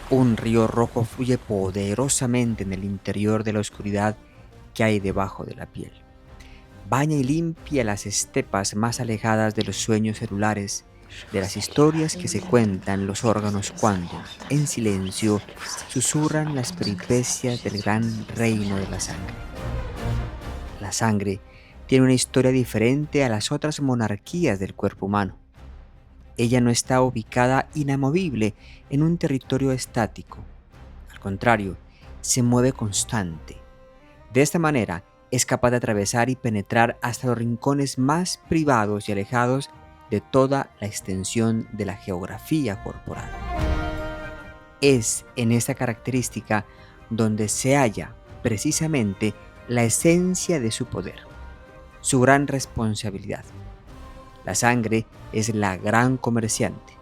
Un río rojo fluye poderosamente en el interior de la oscuridad que hay debajo de la piel. Baña y limpia las estepas más alejadas de los sueños celulares, de las historias que se cuentan los órganos cuando, en silencio, susurran las peripecias del gran reino de la sangre. La sangre tiene una historia diferente a las otras monarquías del cuerpo humano. Ella no está ubicada inamovible en un territorio estático. Al contrario, se mueve constante. De esta manera, es capaz de atravesar y penetrar hasta los rincones más privados y alejados de toda la extensión de la geografía corporal. Es en esta característica donde se halla precisamente la esencia de su poder, su gran responsabilidad. La sangre es la gran comerciante.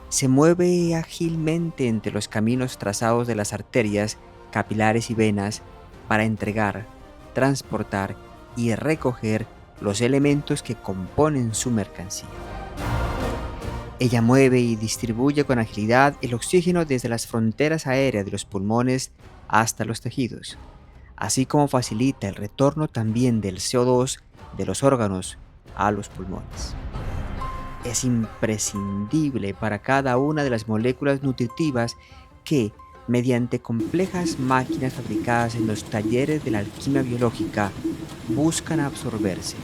Se mueve ágilmente entre los caminos trazados de las arterias, capilares y venas para entregar, transportar y recoger los elementos que componen su mercancía. Ella mueve y distribuye con agilidad el oxígeno desde las fronteras aéreas de los pulmones hasta los tejidos, así como facilita el retorno también del CO2 de los órganos a los pulmones. Es imprescindible para cada una de las moléculas nutritivas que, mediante complejas máquinas fabricadas en los talleres de la alquimia biológica, buscan absorberse.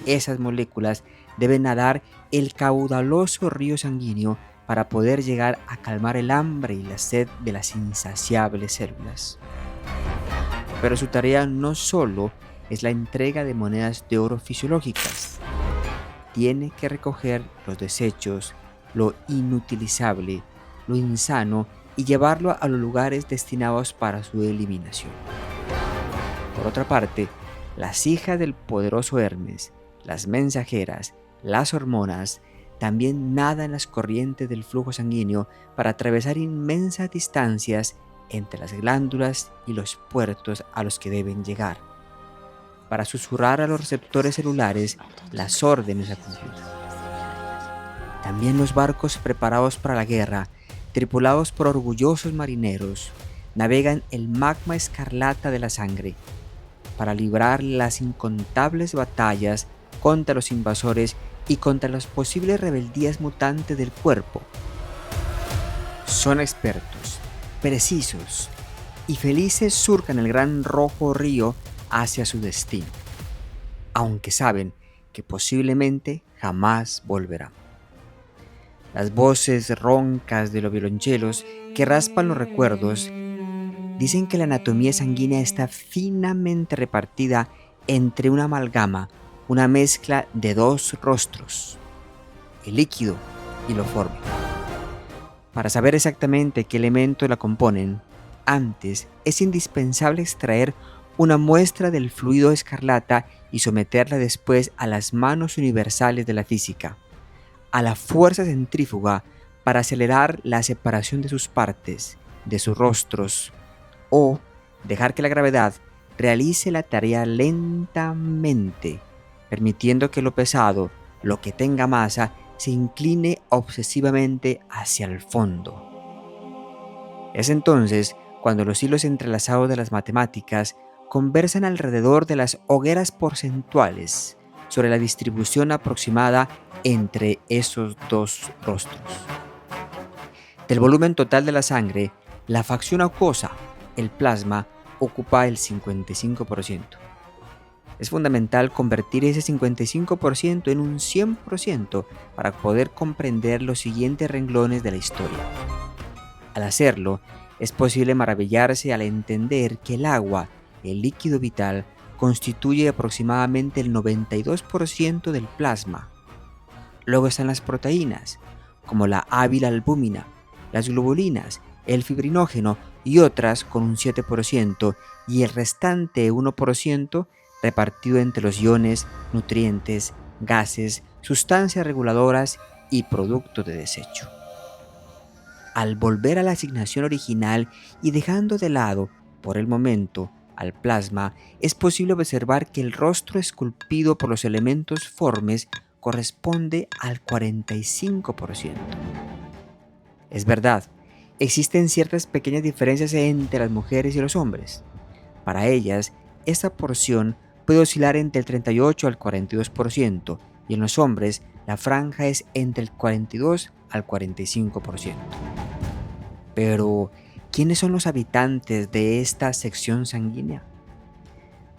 Esas moléculas deben nadar el caudaloso río sanguíneo para poder llegar a calmar el hambre y la sed de las insaciables células. Pero su tarea no solo es la entrega de monedas de oro fisiológicas. Tiene que recoger los desechos, lo inutilizable, lo insano y llevarlo a los lugares destinados para su eliminación. Por otra parte, las hijas del poderoso Hermes, las mensajeras, las hormonas, también nadan en las corrientes del flujo sanguíneo para atravesar inmensas distancias entre las glándulas y los puertos a los que deben llegar, para susurrar a los receptores celulares las órdenes a cumplir. También los barcos preparados para la guerra, tripulados por orgullosos marineros, navegan el magma escarlata de la sangre para librar las incontables batallas contra los invasores y contra las posibles rebeldías mutantes del cuerpo. Son expertos, precisos y felices surcan el gran rojo río hacia su destino, aunque saben que posiblemente jamás volverán. Las voces roncas de los violonchelos que raspan los recuerdos dicen que la anatomía sanguínea está finamente repartida entre una amalgama, una mezcla de dos rostros, el líquido y lo forme. Para saber exactamente qué elementos la componen, antes es indispensable extraer una muestra del fluido escarlata y someterla después a las manos universales de la física, a la fuerza centrífuga para acelerar la separación de sus partes, de sus rostros, o dejar que la gravedad realice la tarea lentamente, permitiendo que lo pesado, lo que tenga masa, se incline obsesivamente hacia el fondo. Es entonces cuando los hilos entrelazados de las matemáticas conversan alrededor de las hogueras porcentuales sobre la distribución aproximada entre esos dos rostros. Del volumen total de la sangre, la facción acuosa, el plasma, ocupa el 55%. Es fundamental convertir ese 55% en un 100% para poder comprender los siguientes renglones de la historia. Al hacerlo, es posible maravillarse al entender que el agua, el líquido vital, constituye aproximadamente el 92% del plasma. Luego están las proteínas, como la albúmina, las globulinas, el fibrinógeno y otras con un 7% y el restante 1% repartido entre los iones, nutrientes, gases, sustancias reguladoras y productos de desecho. Al volver a la asignación original y dejando de lado, por el momento, al plasma, es posible observar que el rostro esculpido por los elementos formes corresponde al 45%. Es verdad existen ciertas pequeñas diferencias entre las mujeres y los hombres. Para ellas, esta porción puede oscilar entre el 38 al 42% y en los hombres la franja es entre el 42 al 45%. Pero, ¿quiénes son los habitantes de esta sección sanguínea?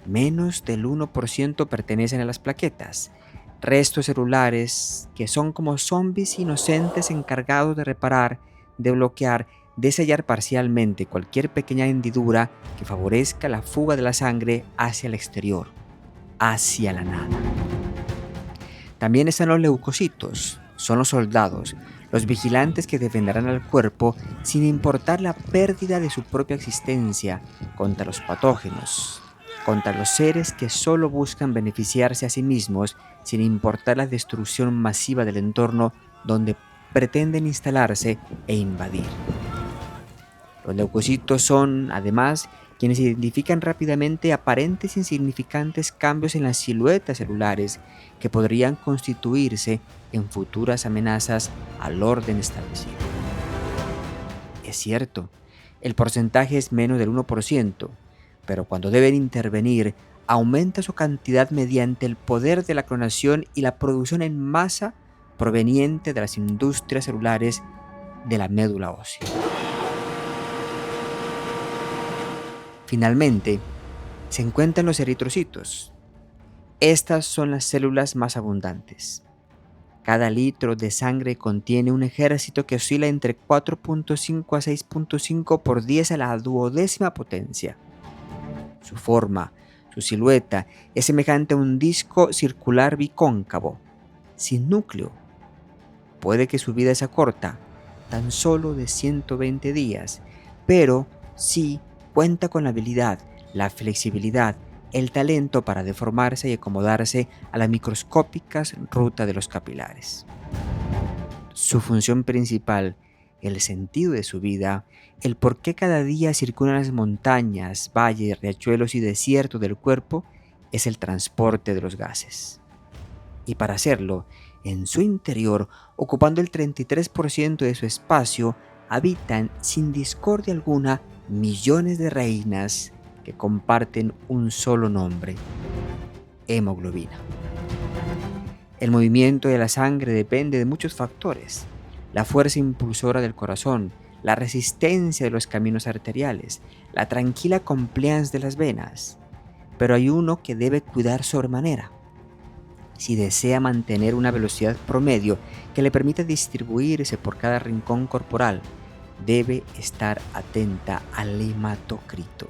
Menos del 1% pertenecen a las plaquetas, restos celulares que son como zombies inocentes encargados de reparar, de bloquear, de sellar parcialmente cualquier pequeña hendidura que favorezca la fuga de la sangre hacia el exterior, hacia la nada. También están los leucocitos, son los soldados, los vigilantes que defenderán al cuerpo sin importar la pérdida de su propia existencia contra los patógenos, contra los seres que solo buscan beneficiarse a sí mismos sin importar la destrucción masiva del entorno donde pretenden instalarse e invadir. Los leucocitos son, además, quienes identifican rápidamente aparentes e insignificantes cambios en las siluetas celulares que podrían constituirse en futuras amenazas al orden establecido. Es cierto, el porcentaje es menos del 1%, pero cuando deben intervenir, aumenta su cantidad mediante el poder de la clonación y la producción en masa proveniente de las industrias celulares de la médula ósea. Finalmente, se encuentran los eritrocitos. Estas son las células más abundantes. Cada litro de sangre contiene un ejército que oscila entre 4.5 a 6.5 por 10 a la 12ª potencia. Su forma, su silueta, es semejante a un disco circular bicóncavo, sin núcleo. Puede que su vida sea corta, tan solo de 120 días, pero sí cuenta con la habilidad, la flexibilidad, el talento para deformarse y acomodarse a las microscópicas rutas de los capilares. Su función principal, el sentido de su vida, el por qué cada día circulan las montañas, valles, riachuelos y desiertos del cuerpo, es el transporte de los gases. Y para hacerlo, en su interior, ocupando el 33% de su espacio, habitan sin discordia alguna millones de reinas que comparten un solo nombre: hemoglobina. El movimiento de la sangre depende de muchos factores: la fuerza impulsora del corazón, la resistencia de los caminos arteriales, la tranquila compliance de las venas. Pero hay uno que debe cuidar sobremanera. Si desea mantener una velocidad promedio que le permita distribuirse por cada rincón corporal, debe estar atenta al hematocrito.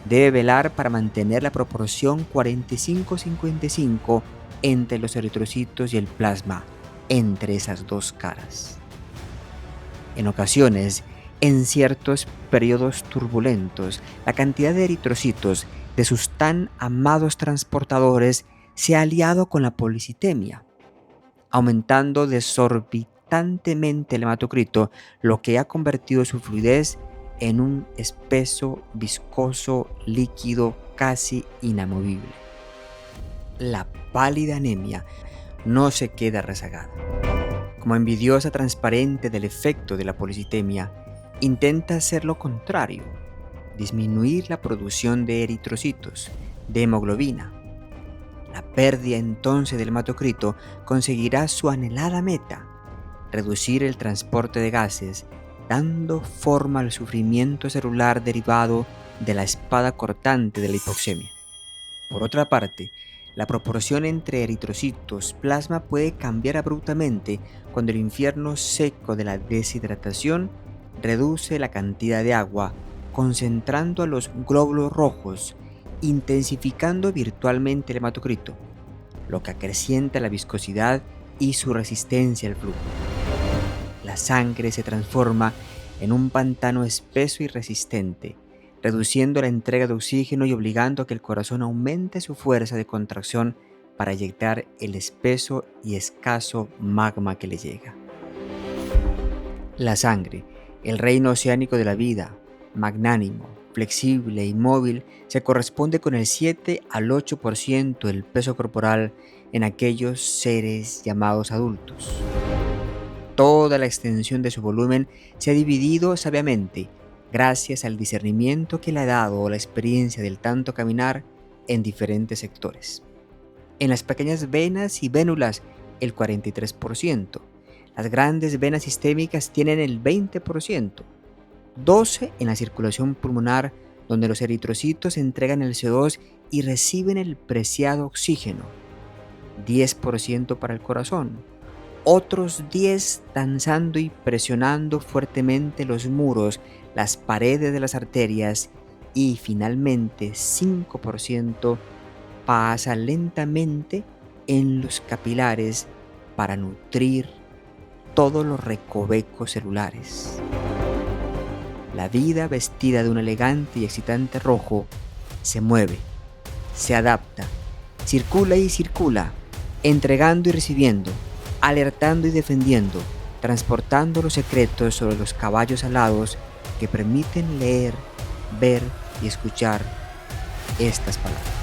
Debe velar para mantener la proporción 45-55 entre los eritrocitos y el plasma, entre esas dos caras. En ocasiones, en ciertos periodos turbulentos, la cantidad de eritrocitos de sus tan amados transportadores se ha aliado con la policitemia, aumentando desorbitantemente el hematocrito, lo que ha convertido su fluidez en un espeso, viscoso líquido casi inamovible. La pálida anemia no se queda rezagada. Como envidiosa transparente del efecto de la policitemia, intenta hacer lo contrario: disminuir la producción de eritrocitos, de hemoglobina. La pérdida entonces del hematocrito conseguirá su anhelada meta: reducir el transporte de gases, dando forma al sufrimiento celular derivado de la espada cortante de la hipoxemia. Por otra parte, la proporción entre eritrocitos plasma puede cambiar abruptamente cuando el infierno seco de la deshidratación reduce la cantidad de agua, concentrando a los glóbulos rojos, intensificando virtualmente el hematocrito, lo que acrecienta la viscosidad y su resistencia al flujo. La sangre se transforma en un pantano espeso y resistente, reduciendo la entrega de oxígeno y obligando a que el corazón aumente su fuerza de contracción para eyectar el espeso y escaso magma que le llega. La sangre, el reino oceánico de la vida, magnánimo, flexible e inmóvil, se corresponde con el 7 al 8% del peso corporal en aquellos seres llamados adultos. toda la extensión de su volumen se ha dividido sabiamente, gracias al discernimiento que le ha dado la experiencia del tanto caminar en diferentes sectores. En las pequeñas venas y vénulas, el 43%. Las grandes venas sistémicas tienen el 20%. 12 en la circulación pulmonar, donde los eritrocitos entregan el CO2 y reciben el preciado oxígeno. 10% para el corazón. Otros 10 danzando y presionando fuertemente los muros, las paredes de las arterias, y finalmente 5% pasa lentamente en los capilares para nutrir todos los recovecos celulares. La vida, vestida de un elegante y excitante rojo, se mueve, se adapta, circula y circula, entregando y recibiendo, alertando y defendiendo, transportando los secretos sobre los caballos alados que permiten leer, ver y escuchar estas palabras.